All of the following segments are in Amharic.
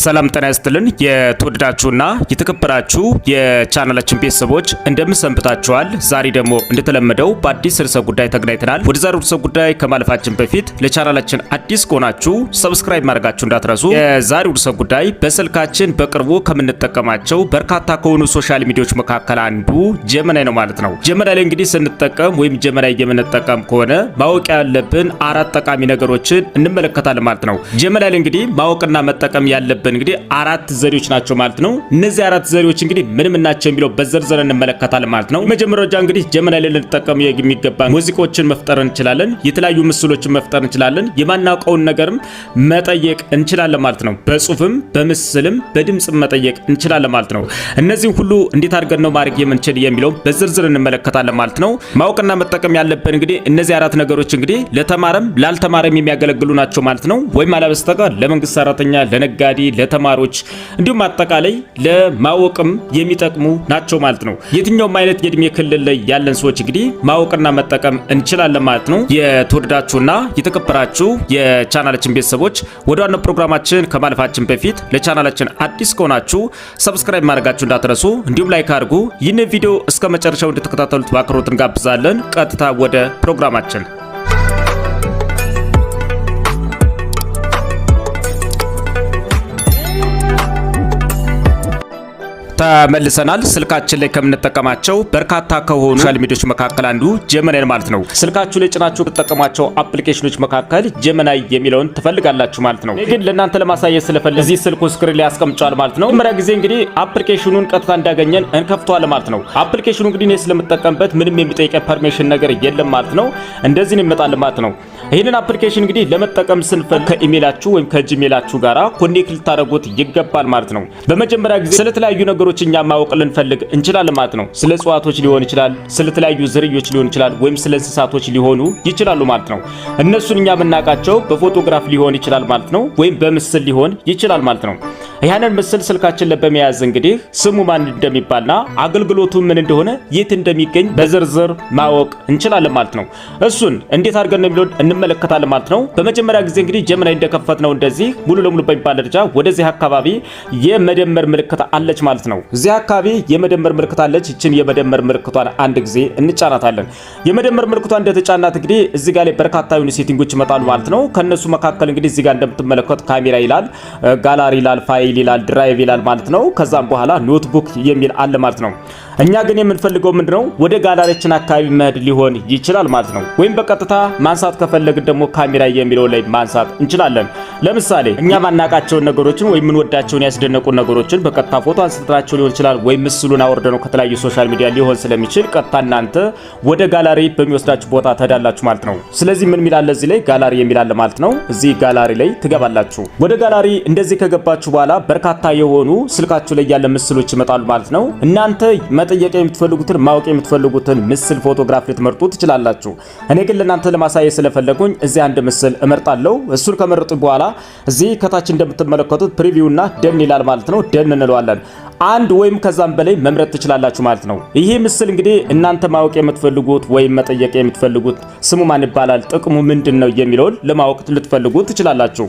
ሰላም ጤና ይስጥልን። የተወደዳችሁና የተከበራችሁ የቻናላችን ቤተሰቦች እንደምን ሰንብታችኋል? ዛሬ ደግሞ እንደተለመደው በአዲስ ርዕሰ ጉዳይ ተገናኝተናል። ወደ ዛሬው ርዕሰ ጉዳይ ከማለፋችን በፊት ለቻናላችን አዲስ ከሆናችሁ ሰብስክራይብ ማድረጋችሁ እንዳትረሱ። የዛሬው ርዕሰ ጉዳይ በስልካችን በቅርቡ ከምንጠቀማቸው በርካታ ከሆኑ ሶሻል ሚዲያዎች መካከል አንዱ ጀመናይ ነው ማለት ነው። ጀመናይ ላይ እንግዲህ ስንጠቀም ወይም ጀመናይ የምንጠቀም ከሆነ ማወቅ ያለብን አራት ጠቃሚ ነገሮችን እንመለከታለን ማለት ነው። ጀመናይ ላይ እንግዲህ ማወቅና መጠቀም ያለብን እንግዲህ አራት ዘዴዎች ናቸው ማለት ነው። እነዚህ አራት ዘዴዎች እንግዲህ ምን ናቸው የሚለው በዝርዝር እንመለከታለን ማለት ነው። መጀመሪያው እንግዲህ ጀመናይ ላይ ልንጠቀም የሚገባ ሙዚቃዎችን መፍጠር እንችላለን፣ የተለያዩ ምስሎችን መፍጠር እንችላለን፣ የማናውቀውን ነገርም መጠየቅ እንችላለን ማለት ነው። በጽሁፍም በምስልም በድምጽም መጠየቅ እንችላለን ማለት ነው። እነዚህ ሁሉ እንዴት አድርገን ነው ማድረግ የምንችል የሚለው በዝርዝር እንመለከታለን ማለት ነው። ማወቅና መጠቀም ያለብን እንግዲህ እነዚህ አራት ነገሮች እንግዲህ ለተማረም ላልተማረም የሚያገለግሉ ናቸው ማለት ነው። ወይም አለበስተቀር ለመንግስት ሰራተኛ፣ ለነጋዴ፣ ለተማሪዎች እንዲሁም አጠቃላይ ለማወቅም የሚጠቅሙ ናቸው ማለት ነው። የትኛውም አይነት የእድሜ ክልል ላይ ያለን ሰዎች እንግዲህ ማወቅና መጠቀም እንችላለን ማለት ነው። የተወደዳችሁና የተከበራችሁ የቻናላችን ቤተሰቦች ወደ ዋናው ፕሮግራማችን ከማለፋችን በፊት ለቻናላችን አዲስ ከሆናችሁ ሰብስክራይብ ማድረጋችሁ እንዳትረሱ፣ እንዲሁም ላይክ አድርጉ። ይህን ቪዲዮ እስከ መጨረሻው እንድትከታተሉት በአክብሮት እንጋብዛለን። ቀጥታ ወደ ፕሮግራማችን ተመልሰናል። ስልካችን ላይ ከምንጠቀማቸው በርካታ ከሆኑ ሶሻል ሚዲያዎች መካከል አንዱ ጀመናይ ማለት ነው። ስልካችሁ ላይ ጭናችሁ ከተጠቀማቸው አፕሊኬሽኖች መካከል ጀመናይ የሚለውን ትፈልጋላችሁ ማለት ነው። ግን ለእናንተ ለማሳየት ስለፈለግን እዚህ ስልኩ ስክሪን ላይ አስቀምጫለሁ ማለት ነው። መጀመሪያ ጊዜ እንግዲህ አፕሊኬሽኑን ቀጥታ እንዳገኘን እንከፍተዋለን ማለት ነው። አፕሊኬሽኑ እንግዲህ እኔ ስለምጠቀምበት ምንም የሚጠይቀኝ ፐርሚሽን ነገር የለም ማለት ነው። እንደዚህ ነው ይመጣል ማለት ነው። ይሄንን አፕሊኬሽን እንግዲህ ለመጠቀም ስንፈልግ ከኢሜላችሁ ወይም ከጂሜላችሁ ጋራ ኮኔክት ልታደርጉት ይገባል ማለት ነው። በመጀመሪያ ጊዜ ስለተለያዩ ነገሮች እኛ ማወቅ ልንፈልግ እንችላለን ማለት ነው። ስለ እጽዋቶች ሊሆን ይችላል፣ ስለተለያዩ ዝርዮች ሊሆን ይችላል፣ ወይም ስለ እንስሳቶች ሊሆኑ ይችላሉ ማለት ነው። እነሱን እኛ የምናውቃቸው በፎቶግራፍ ሊሆን ይችላል ማለት ነው፣ ወይም በምስል ሊሆን ይችላል ማለት ነው። ያንን ምስል ስልካችን ላይ በመያዝ እንግዲህ ስሙ ማን እንደሚባልና አገልግሎቱ ምን እንደሆነ የት እንደሚገኝ በዝርዝር ማወቅ እንችላለን ማለት ነው። እሱን እንዴት አድርገን ነው የሚለው እንመለከታለን ማለት ነው። በመጀመሪያ ጊዜ እንግዲህ ጀመናይ እንደከፈት ነው እንደዚህ ሙሉ ለሙሉ በሚባል ደረጃ ወደዚህ አካባቢ የመደመር ምልክት አለች ማለት ነው። እዚህ አካባቢ የመደመር ምልክት አለች። እቺን የመደመር ምልክቷን አንድ ጊዜ እንጫናታለን። የመደመር ምልክቷን እንደተጫናት እንግዲህ እዚህ ጋር ላይ በርካታ የሆኑ ሴቲንጎች ይመጣሉ ማለት ነው። ከነሱ መካከል እንግዲህ እዚህ ጋር እንደምትመለከቱት ካሜራ ይላል፣ ጋላሪ ይላል፣ ፋይል ይላል፣ ድራይቭ ይላል ማለት ነው። ከዛም በኋላ ኖትቡክ የሚል አለ ማለት ነው። እኛ ግን የምንፈልገው ምንድነው ወደ ጋላሪያችን አካባቢ መሄድ ሊሆን ይችላል ማለት ነው። ወይም በቀጥታ ማንሳት ከፈለግን ደግሞ ካሜራ የሚለው ላይ ማንሳት እንችላለን። ለምሳሌ እኛ ማናቃቸውን ነገሮችን ወይም ምንወዳቸውን ያስደነቁ ነገሮችን በቀጥታ ፎቶ አንስተናቸው ሊሆን ይችላል፣ ወይም ምስሉን አወርደነው ከተለያዩ ሶሻል ሚዲያ ሊሆን ስለሚችል ቀጥታ እናንተ ወደ ጋላሪ በሚወስዳችሁ ቦታ ትሄዳላችሁ ማለት ነው። ስለዚህ ምን ሚላል እዚህ ላይ ጋላሪ የሚላል ማለት ነው። እዚህ ጋላሪ ላይ ትገባላችሁ። ወደ ጋላሪ እንደዚህ ከገባችሁ በኋላ በርካታ የሆኑ ስልካችሁ ላይ ያለ ምስሎች ይመጣሉ ማለት ነው። እናንተ መጠየቅ የምትፈልጉትን ማወቅ የምትፈልጉትን ምስል ፎቶግራፍ ልትመርጡ ትችላላችሁ። እኔ ግን ለእናንተ ለማሳየት ስለፈለኩኝ እዚህ አንድ ምስል እመርጣለሁ። እሱን ከመረጡ በኋላ እዚህ ከታች እንደምትመለከቱት ፕሪቪው እና ደን ይላል ማለት ነው። ደን እንለዋለን። አንድ ወይም ከዛም በላይ መምረጥ ትችላላችሁ ማለት ነው። ይሄ ምስል እንግዲህ እናንተ ማወቅ የምትፈልጉት ወይም መጠየቅ የምትፈልጉት ስሙ ማን ይባላል፣ ጥቅሙ ምንድነው የሚለውን ለማወቅ ልትፈልጉ ትችላላችሁ።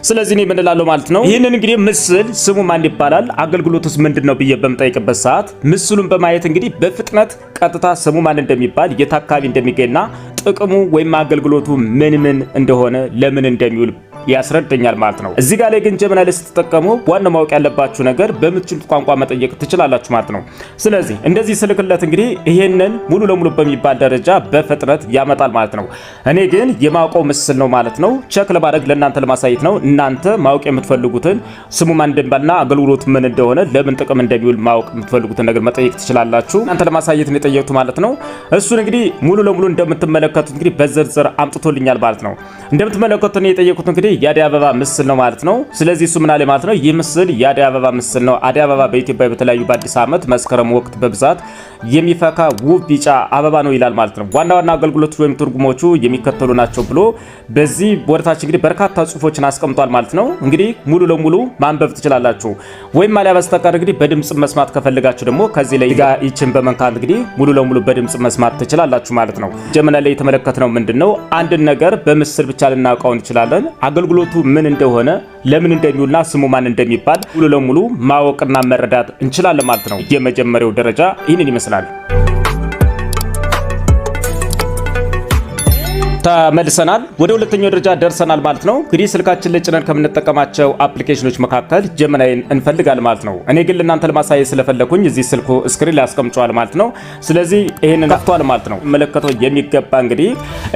ስለዚህ እኔ ምን እላለሁ ማለት ነው፣ ይሄንን እንግዲህ ምስል ስሙ ማን ይባላል፣ አገልግሎቱስ ምንድነው ብዬ በምጠይቅበት ሰዓት ምስሉን በማየት እንግዲህ በፍጥነት ቀጥታ ስሙ ማን እንደሚባል፣ የት አካባቢ እንደሚገኝና ጥቅሙ ወይም አገልግሎቱ ምን እንደሆነ ለምን እንደሚውል ያስረዳኛል ማለት ነው። እዚህ ጋር ላይ ግን ጀመናይ ላይ ስትጠቀሙ ዋናው ማወቅ ያለባችሁ ነገር በምትችሉት ቋንቋ መጠየቅ ትችላላችሁ ማለት ነው። ስለዚህ እንደዚህ ስልክለት እንግዲህ ይሄንን ሙሉ ለሙሉ በሚባል ደረጃ በፍጥነት ያመጣል ማለት ነው። እኔ ግን የማውቀው ምስል ነው ማለት ነው። ቼክ ለማድረግ ለእናንተ ለማሳየት ነው። እናንተ ማወቅ የምትፈልጉትን ስሙ ማን እንደሚባልና አገልግሎቱ ምን እንደሆነ ለምን ጥቅም እንደሚውል ማወቅ የምትፈልጉትን ነገር መጠየቅ ትችላላችሁ። እናንተ ለማሳየት ነው የጠየቁት ማለት ነው። እሱን እንግዲህ ሙሉ ለሙሉ እንደምትመለከቱት እንግዲህ በዝርዝር አምጥቶልኛል ማለት ነው። እንደምትመለከቱት ነው የጠየቁት እንግዲህ የአደይ አበባ ምስል ነው ማለት ነው። ስለዚህ እሱ ምን አለ ማለት ነው፣ ይህ ምስል የአደይ አበባ ምስል ነው። አደይ አበባ በኢትዮጵያ በተለያዩ በአዲስ ዓመት መስከረም ወቅት በብዛት የሚፈካ ውብ ቢጫ አበባ ነው ይላል ማለት ነው። ዋና ዋና አገልግሎቶች ወይም ትርጉሞቹ የሚከተሉ ናቸው ብሎ በዚህ ቦታች እንግዲህ በርካታ ጽሁፎችን አስቀምጧል ማለት ነው። እንግዲህ ሙሉ ለሙሉ ማንበብ ትችላላችሁ። ወይም አሊያ በስተቀር እንግዲህ በድምጽ መስማት ከፈለጋችሁ ደግሞ ከዚህ ላይ ጋር ይችን በመንካት እንግዲህ ሙሉ ለሙሉ በድምጽ መስማት ትችላላችሁ ማለት ነው። ጀመናይ ላይ የተመለከትነው ምንድነው አንድ ነገር በምስል ብቻ ልናውቀው እንችላለን። አገልግሎቱ ምን እንደሆነ ለምን እንደሚውልና ስሙ ማን እንደሚባል ሙሉ ለሙሉ ማወቅና መረዳት እንችላለን ማለት ነው። የመጀመሪያው ደረጃ ይህንን ይመስላል። ተመልሰናል። ወደ ሁለተኛው ደረጃ ደርሰናል ማለት ነው። እንግዲህ ስልካችን ላይ ጭነን ከምንጠቀማቸው አፕሊኬሽኖች መካከል ጀመናይን እንፈልጋለን ማለት ነው። እኔ ግን ለእናንተ ለማሳየት ስለፈለኩኝ እዚህ ስልኩ ስክሪን ላይ አስቀምጫዋል ማለት ነው። ስለዚህ ይሄንን ከፍቷል ማለት ነው። መለከተው የሚገባ እንግዲህ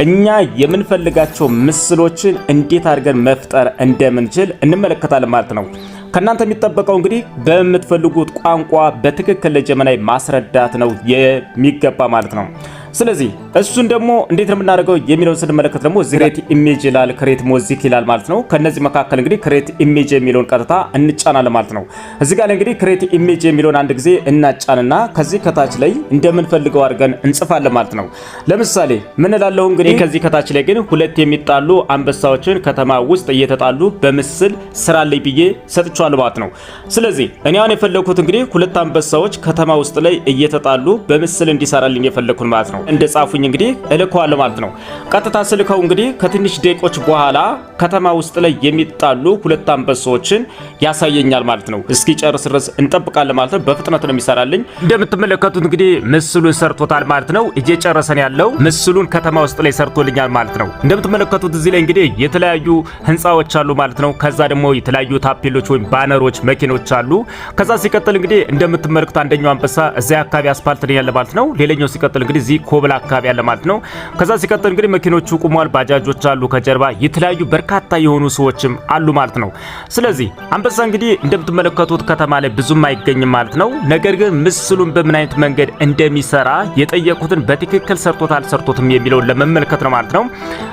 እኛ የምንፈልጋቸው ምስሎችን እንዴት አድርገን መፍጠር እንደምንችል እንመለከታለን ማለት ነው። ከናንተ የሚጠበቀው እንግዲህ በምትፈልጉት ቋንቋ በትክክል ለጀመናይ ማስረዳት ነው የሚገባ ማለት ነው። ስለዚህ እሱን ደግሞ እንዴት ነው የምናደርገው የሚለውን ስንመለከት ደግሞ እዚህ ክሬት ኢሜጅ ይላል፣ ክሬት ሙዚክ ይላል ማለት ነው። ከነዚህ መካከል እንግዲህ ክሬት ኢሜጅ የሚለውን ቀጥታ እንጫናለን ማለት ነው። እዚህ ጋር እንግዲህ ክሬት ኢሜጅ የሚለውን አንድ ጊዜ እናጫንና ከዚህ ከታች ላይ እንደምንፈልገው አድርገን እንጽፋለን ማለት ነው። ለምሳሌ ምን እላለሁ እንግዲህ ከዚህ ከታች ላይ ግን ሁለት የሚጣሉ አንበሳዎችን ከተማ ውስጥ እየተጣሉ በምስል ስራልኝ ብዬ ሰጥቻለሁ ማለት ነው። ስለዚህ እኔ አሁን የፈለኩት እንግዲህ ሁለት አንበሳዎች ከተማ ውስጥ ላይ እየተጣሉ በምስል እንዲሰራልኝ የፈለኩት ማለት ነው። እንደጻፉኝ እንግዲህ እልከዋለሁ ማለት ነው። ቀጥታ ስልከው እንግዲህ ከትንሽ ደቂቆች በኋላ ከተማ ውስጥ ላይ የሚጣሉ ሁለት አንበሶችን ያሳየኛል ማለት ነው። እስኪ ጨርስ ድረስ እንጠብቃለን ማለት ነው። በፍጥነት ነው የሚሰራልኝ። እንደምትመለከቱት እንግዲህ ምስሉን ሰርቶታል ማለት ነው። እየጨረሰን ያለው ምስሉን ከተማ ውስጥ ላይ ሰርቶልኛል ማለት ነው። እንደምትመለከቱት እዚህ ላይ እንግዲህ የተለያዩ ህንጻዎች አሉ ማለት ነው። ከዛ ደግሞ የተለያዩ ታፔሎች ወይም ባነሮች፣ መኪኖች አሉ። ከዛ ሲቀጥል እንግዲህ እንደምትመለከቱት አንደኛው አንበሳ እዚያ አካባቢ አስፋልት ላይ ያለ ማለት ነው። ሌላኛው ሲቀጥል እንግዲህ እዚህ ኮብል አካባቢ ያለ ማለት ነው። ከዛ ሲቀጥል እንግዲህ መኪኖቹ ቆመዋል፣ ባጃጆች አሉ ከጀርባ የተለያዩ በርካታ የሆኑ ሰዎችም አሉ ማለት ነው። ስለዚህ አንበሳ እንግዲህ እንደምትመለከቱት ከተማ ላይ ብዙም አይገኝም ማለት ነው። ነገር ግን ምስሉን በምን አይነት መንገድ እንደሚሰራ የጠየቁትን በትክክል ሰርቶታል ሰርቶትም የሚለውን ለመመልከት ነው ማለት ነው።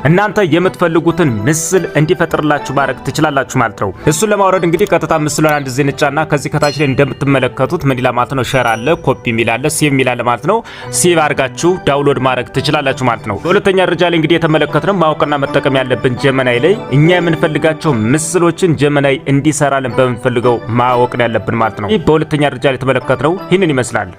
እናንተ የምትፈልጉትን ምስል እንዲፈጥርላችሁ ማድረግ ትችላላችሁ ማለት ነው። እሱን ለማውረድ እንግዲህ ቀጥታ ምስሉን አንድ ጊዜ እንጫና ከዚህ ከታች ላይ እንደምትመለከቱት ምን ይላል ማለት ነው። ሼር አለ፣ ኮፒ ሚል አለ፣ ሴቭ ሚል አለ ማለት ነው። ሴቭ አድርጋችሁ ዳውንሎድ ማድረግ ትችላላችሁ ማለት ነው። በሁለተኛ ደረጃ ላይ እንግዲህ የተመለከትነው ማወቅና መጠቀም ያለብን ጀመናይ ላይ እኛ የምንፈልጋቸው ምስሎችን ጀመናይ እንዲሰራልን በምንፈልገው ማወቅ ያለብን ማለት ነው። በሁለተኛ ደረጃ ላይ የተመለከትነው ይህንን ይመስላል።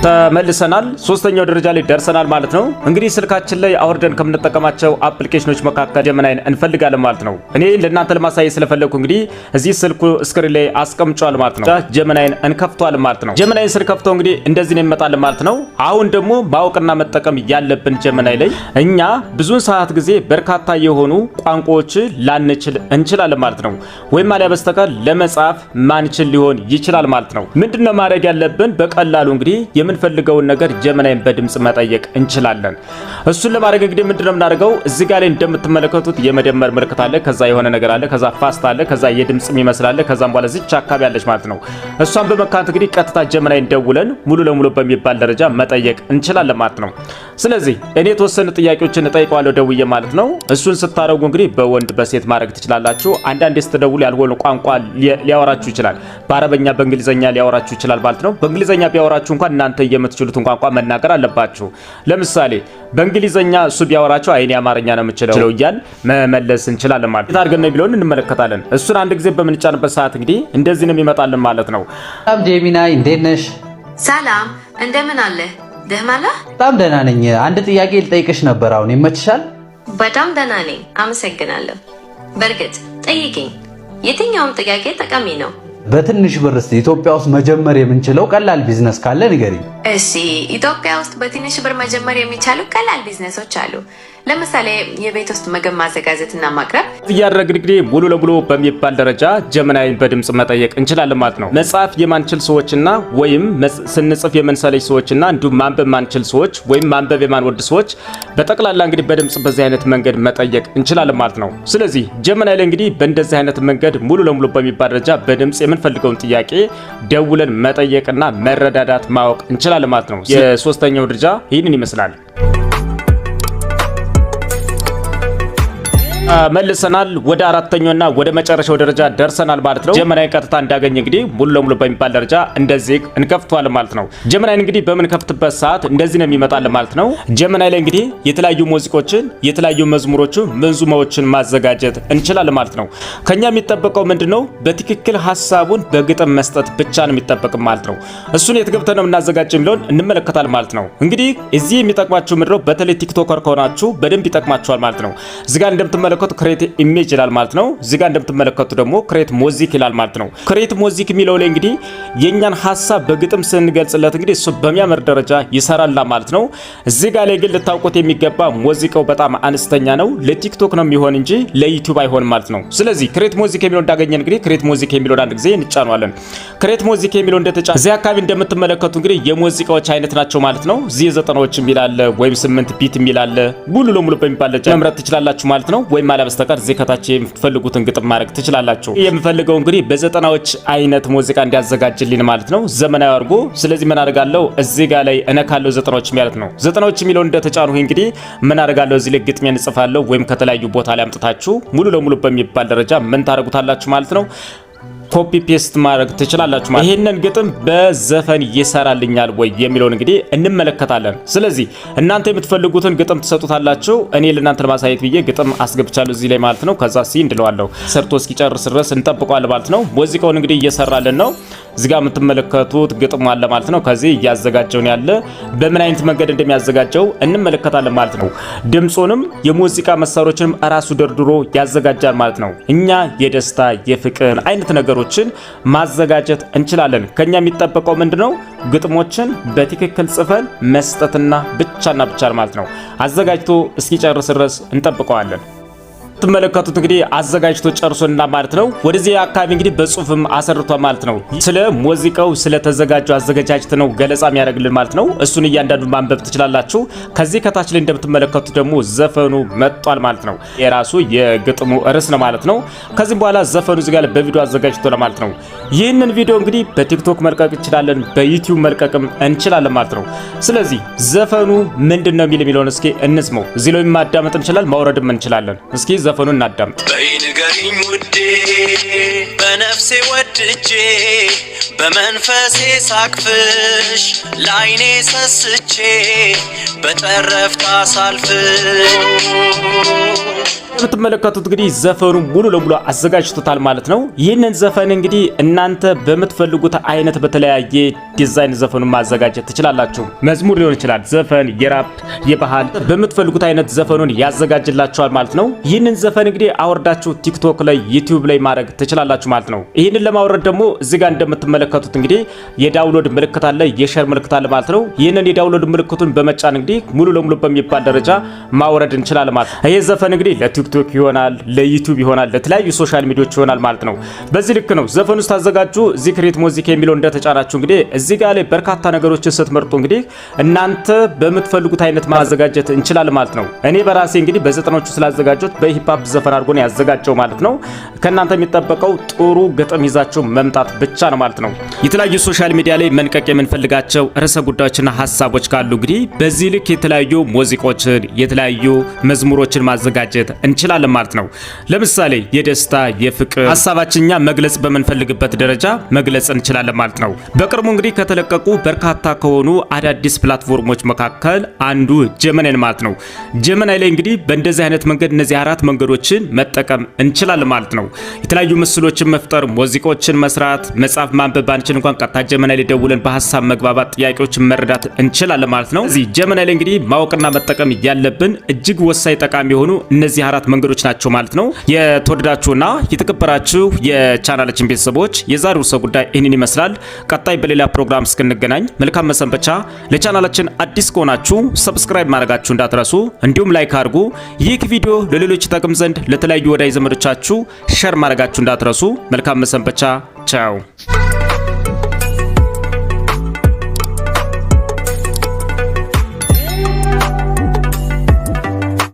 ተመልሰናል። ሶስተኛው ደረጃ ላይ ደርሰናል ማለት ነው። እንግዲህ ስልካችን ላይ አውርደን ከምንጠቀማቸው አፕሊኬሽኖች መካከል ጀመናይን እንፈልጋለን ማለት ነው። እኔ ለእናንተ ለማሳየት ስለፈለኩ እንግዲህ እዚህ ስልኩ ስክሪን ላይ አስቀምጫለሁ ማለት ነው። ጀመናይን እንከፍቷለን ማለት ነው። ጀመናይን ስንከፍተው እንግዲህ እንደዚህ ነው ይመጣልን ማለት ነው። አሁን ደግሞ ማወቅና መጠቀም ያለብን ጀመናይ ላይ እኛ ብዙን ሰዓት ጊዜ በርካታ የሆኑ ቋንቋዎች ላንችል እንችላለን ማለት ነው። ወይም አሊያ በስተቀር ለመጻፍ ማንችል ሊሆን ይችላል ማለት ነው። ምንድነው ማድረግ ያለብን? በቀላሉ እንግዲህ የምንፈልገውን ነገር ጀመናይን በድምጽ መጠየቅ እንችላለን። እሱን ለማድረግ እንግዲህ ምንድነው የምናደርገው? እዚህ ጋር ላይ እንደምትመለከቱት የመደመር ምልክት አለ፣ ከዛ የሆነ ነገር አለ፣ ከዛ ፋስት አለ፣ ከዛ የድምጽ የሚመስል አለ፣ ከዛም በኋላ እዚች አካባቢ አለች ማለት ነው። እሷን በመካንት እንግዲህ ቀጥታ ጀመናይን ደውለን ሙሉ ለሙሉ በሚባል ደረጃ መጠየቅ እንችላለን ማለት ነው። ስለዚህ እኔ የተወሰኑ ጥያቄዎችን እጠይቀዋለሁ ደውዬ ማለት ነው። እሱን ስታደርጉ እንግዲህ በወንድ በሴት ማድረግ ትችላላችሁ። አንዳንዴ ስትደውሉ ያልሆነ ቋንቋ ሊያወራችሁ ይችላል። በአረበኛ በእንግሊዘኛ ሊያወራችሁ ይችላል ማለት ነው። በእንግሊዘኛ ቢያወራችሁ እንኳን እናንተ የምትችሉትን ቋንቋ መናገር አለባችሁ። ለምሳሌ በእንግሊዘኛ እሱ ቢያወራችሁ አይኔ አማርኛ ነው የምችለው እያል መመለስ እንችላለን ማለት ነው። ታርገን ነው ቢሎን እንመለከታለን። እሱን አንድ ጊዜ በምንጫንበት ሰዓት እንግዲህ እንደዚህ ነው የሚመጣልን ማለት ነው። ሰላም ጄሚናይ እንዴት ነሽ? ሰላም እንደምን አለ? ደህና ነህ? በጣም ደህና ነኝ። አንድ ጥያቄ ልጠይቅሽ ነበር። አሁን ይመችሻል? በጣም ደህና ነኝ፣ አመሰግናለሁ። በእርግጥ ጠይቂኝ። የትኛውም ጥያቄ ጠቃሚ ነው። በትንሽ ብር እስቲ ኢትዮጵያ ውስጥ መጀመር የምንችለው ቀላል ቢዝነስ ካለ ንገሪኝ። እሺ፣ ኢትዮጵያ ውስጥ በትንሽ ብር መጀመር የሚቻሉ ቀላል ቢዝነሶች አሉ። ለምሳሌ የቤት ውስጥ ምግብ ማዘጋጀትና ማቅረብ እያደረግን እንግዲህ ሙሉ ለሙሉ በሚባል ደረጃ ጀመናይን በድምጽ መጠየቅ እንችላለን ማለት ነው። መጻፍ የማንችል ሰዎችና ወይም ስንጽፍ የምንሰለች ሰዎችና እንዲሁም ማንበብ ማንችል ሰዎች ወይም ማንበብ የማንወድ ሰዎች በጠቅላላ እንግዲህ በድምጽ በዚህ አይነት መንገድ መጠየቅ እንችላለን ማለት ነው። ስለዚህ ጀመናይ ላይ እንግዲህ በእንደዚህ አይነት መንገድ ሙሉ ለሙሉ በሚባል ደረጃ በድምጽ የምንፈልገውን ጥያቄ ደውለን መጠየቅና መረዳዳት ማወቅ እንችላለን ማለት ነው። የሶስተኛው ደረጃ ይህንን ይመስላል። መልሰናል ወደ አራተኛውና ወደ መጨረሻው ደረጃ ደርሰናል ማለት ነው። ጀመናይ ቀጥታ እንዳገኘ እንግዲህ ሙሉ ለሙሉ በሚባል ደረጃ እንደዚህ እንከፍተዋለን ማለት ነው። ጀመናይ እንግዲህ በምንከፍትበት ሰዓት እንደዚህ ነው የሚመጣልን ማለት ነው። ጀመናይ ላይ እንግዲህ የተለያዩ ሙዚቆችን የተለያዩ መዝሙሮችን መንዙማዎችን ማዘጋጀት እንችላለን ማለት ነው። ከኛ የሚጠበቀው ምንድነው? በትክክል ሐሳቡን በግጥም መስጠት ብቻ ነው የሚጠበቅ ማለት ነው። እሱን የት ገብተን ነው የምናዘጋጀው የሚለውን እንመለከታለን ማለት ነው። እንግዲህ እዚህ የሚጠቅማችሁ ምንድነው? በተለይ ቲክቶከር ከሆናችሁ በደንብ ይጠቅማችኋል ማለት ነው። እዚህ ጋር እንደምትመለከቱ ክሬት ኢሜጅ ይላል ማለት ነው። እዚህ ጋር እንደምትመለከቱ ደግሞ ክሬት ሙዚክ ይላል ማለት ነው። ክሬት ሙዚክ የሚለው ላይ እንግዲህ የኛን ሐሳብ በግጥም ስንገልጽለት እንግዲህ እሱ በሚያምር ደረጃ ይሰራል ማለት ነው። እዚህ ጋር ላይ ግን ልታውቁት የሚገባ ሙዚቃው በጣም አነስተኛ ነው። ለቲክቶክ ነው የሚሆን እንጂ ለዩቲዩብ አይሆንም ማለት ነው። ስለዚህ ክሬት ሙዚክ የሚለው እንዳገኘን እንግዲህ ክሬት ሙዚክ የሚለው አንድ ጊዜ እንጫናለን። ክሬት ሙዚክ የሚለው እንደተጫነ እዚህ አካባቢ እንደምትመለከቱ እንግዲህ የሙዚቃዎች አይነት ናቸው ማለት ነው። እዚህ 90ዎች የሚላል ወይም 8 ቢት የሚላል ሙሉ ለሙሉ በሚባል ደረጃ መምረጥ ትችላላችሁ ማለት ነው። ወይም አለበስተቀር እዚህ ከታች የምትፈልጉትን ግጥም ማድረግ ትችላላችሁ። የምፈልገው እንግዲህ በ90ዎች አይነት ሙዚቃ እንዲያዘጋጅልኝ ማለት ነው፣ ዘመናዊ አድርጎ። ስለዚህ ምን አደርጋለሁ? እዚህ ጋር ላይ እነካለሁ 90ዎች ማለት ነው። 90ዎች የሚለው እንደተጫኑ እንግዲህ ምን አደርጋለሁ? እዚህ ላይ ግጥሜን እንጽፋለሁ። ወይም ከተለያዩ ቦታ ላይ አምጥታችሁ ሙሉ ለሙሉ በሚባል ደረጃ ምን ታደርጉታላችሁ ማለት ነው፣ ኮፒ ፔስት ማድረግ ትችላላችሁ ማለት። ይሄንን ግጥም በዘፈን ይሰራልኛል ወይ የሚለውን እንግዲህ እንመለከታለን። ስለዚህ እናንተ የምትፈልጉትን ግጥም ትሰጡታላችሁ። እኔ ለእናንተ ለማሳየት ብዬ ግጥም አስገብቻለሁ እዚህ ላይ ማለት ነው። ከዛ እንድለዋለሁ ሰርቶ እስኪጨርስ ድረስ እንጠብቀዋለን ማለት ነው። ሙዚቃውን እንግዲህ እየሰራልን ነው። እዚህ ጋር የምትመለከቱት ግጥም አለ ማለት ነው። ከዚህ እያዘጋጀውን ያለ በምን አይነት መንገድ እንደሚያዘጋጀው እንመለከታለን ማለት ነው። ድምጹንም የሙዚቃ መሳሪያዎችንም ራሱ ደርድሮ ያዘጋጃል ማለት ነው። እኛ የደስታ የፍቅር አይነት ነገሮችን ማዘጋጀት እንችላለን። ከኛ የሚጠበቀው ምንድነው? ግጥሞችን በትክክል ጽፈን መስጠትና ብቻና ብቻ ማለት ነው። አዘጋጅቶ እስኪጨርስ ድረስ እንጠብቀዋለን። ትመለከቱት እንግዲህ አዘጋጅቶ ጨርሶና ማለት ነው። ወደዚህ አካባቢ እንግዲህ በጽሁፍም አሰርቷል ማለት ነው። ስለ ሙዚቃው ስለተዘጋጀው አዘጋጃጅት ነው ገለጻ የሚያደርግልን ማለት ነው። እሱን እያንዳንዱ ማንበብ ትችላላችሁ። ከዚህ ከታች ላይ እንደምትመለከቱት ደግሞ ዘፈኑ መጥቷል ማለት ነው። የራሱ የግጥሙ ርዕስ ነው ማለት ነው። ከዚህም በኋላ ዘፈኑ እዚህ ጋር በቪዲዮ አዘጋጅቶ ማለት ነው። ይህንን ቪዲዮ እንግዲህ በቲክቶክ መልቀቅ እንችላለን፣ በዩቲዩብ መልቀቅም እንችላለን ማለት ነው። ስለዚህ ዘፈኑ ምንድነው የሚለውን እስኪ እንስማው። እዚህ ላይ ማዳመጥ እንችላለን፣ ማውረድም እንችላለን። እስኪ ዘፈኑን እናዳምጥ። በይንገሪኝ ውዴ በነፍሴ ወድጄ በመንፈሴ ሳቅፍሽ ላይኔ ሰስቼ በጠረፍታ ሳልፍሽ። የምትመለከቱት እንግዲህ ዘፈኑ ሙሉ ለሙሉ አዘጋጅቶታል ማለት ነው። ይህንን ዘፈን እንግዲህ እናንተ በምትፈልጉት አይነት በተለያየ ዲዛይን ዘፈኑን ማዘጋጀት ትችላላችሁ። መዝሙር ሊሆን ይችላል፣ ዘፈን፣ የራፕ፣ የባህል በምትፈልጉት አይነት ዘፈኑን ያዘጋጅላችኋል ማለት ነው። ይህንን ዘፈን እንግዲህ አወርዳችሁ ቲክቶክ ላይ ዩቲዩብ ላይ ማድረግ ትችላላችሁ ማለት ነው። ይህንን ለማውረድ ደግሞ እዚህ ጋር እንደምትመለከቱት እንግዲህ የዳውንሎድ ምልክት አለ፣ የሼር ምልክት አለ ማለት ነው። ይህንን የዳውንሎድ ምልክቱን በመጫን እንግዲህ ሙሉ ለሙሉ በሚባል ደረጃ ማውረድ እንችላለን ማለት ነው። ይሄ ዘፈን እንግዲህ ለቲክቶክ ይሆናል፣ ለዩቲዩብ ይሆናል፣ ለተለያዩ ሶሻል ሚዲያዎች ይሆናል ማለት ነው። በዚህ ልክ ነው ዘፈኑ ስታዘጋጁ እዚህ ክሬት ሙዚክ የሚለው እንደተጫናችሁ እንግዲህ እዚህ ጋር ላይ በርካታ ነገሮችን ስትመርጡ እንግዲህ እናንተ በምትፈልጉት አይነት ማዘጋጀት እንችላለን ማለት ነው። እኔ በራሴ እንግዲህ በዘጠኖቹ ስላዘጋጀሁት በሂፕሆፕ ዘፈን አድርጎ ነው ያዘጋጀው ማለት ነው። ከናንተ የሚጠበቀው ጥሩ ግጥም ይዛችሁ መምጣት ብቻ ነው ማለት ነው። የተለያዩ ሶሻል ሚዲያ ላይ መንቀቅ የምንፈልጋቸው ርዕሰ ጉዳዮችና ሐሳቦች ካሉ እንግዲህ በዚህ ልክ የተለያዩ ሙዚቃዎችን የተለያዩ መዝሙሮችን ማዘጋጀት እንችላለን ማለት ነው። ለምሳሌ የደስታ የፍቅር ሐሳባችንኛ መግለጽ በምንፈልግበት ደረጃ መግለጽ እንችላለን ማለት ነው። በቅርቡ እንግዲህ ከተለቀቁ በርካታ ከሆኑ አዳዲስ ፕላትፎርሞች መካከል አንዱ ጀመናይ ማለት ነው። ጀመናይ ላይ እንግዲህ በእንደዚህ አይነት መንገድ እነዚህ አራት መንገዶችን መጠቀም እንችላለን ማለት ነው። የተለያዩ ምስሎችን መፍጠር፣ ሙዚቃዎችን መስራት፣ መጻፍ ማንበብ ባንችል እንኳን ቀጥታ ጀመናይ ላይ ደውለን በሐሳብ መግባባት ጥያቄዎችን መረዳት እንችላለን ማለት ነው። እዚህ ጀመናይ ላይ እንግዲህ ማወቅና መጠቀም ያለብን እጅግ ወሳኝ ጠቃሚ የሆኑ እነዚህ አራት መንገዶች ናቸው ማለት ነው። የተወደዳችሁና የተከበራችሁ የቻናላችን ቤተሰቦች የዛሬው ሰው ጉዳይ ይህንን ይመስላል። ቀጣይ በሌላ ፕሮግራም እስክንገናኝ መልካም መሰንበቻ። ለቻናላችን አዲስ ከሆናችሁ ሰብስክራይብ ማድረጋችሁ እንዳትረሱ፣ እንዲሁም ላይክ አድርጉ። ይህ ቪዲዮ ለሌሎች ይጠቅም ዘንድ ለተለያዩ ወዳጅ ዘመዶቻችሁ ሼር ማድረጋችሁ እንዳትረሱ። መልካም መሰንበቻ። ቻው።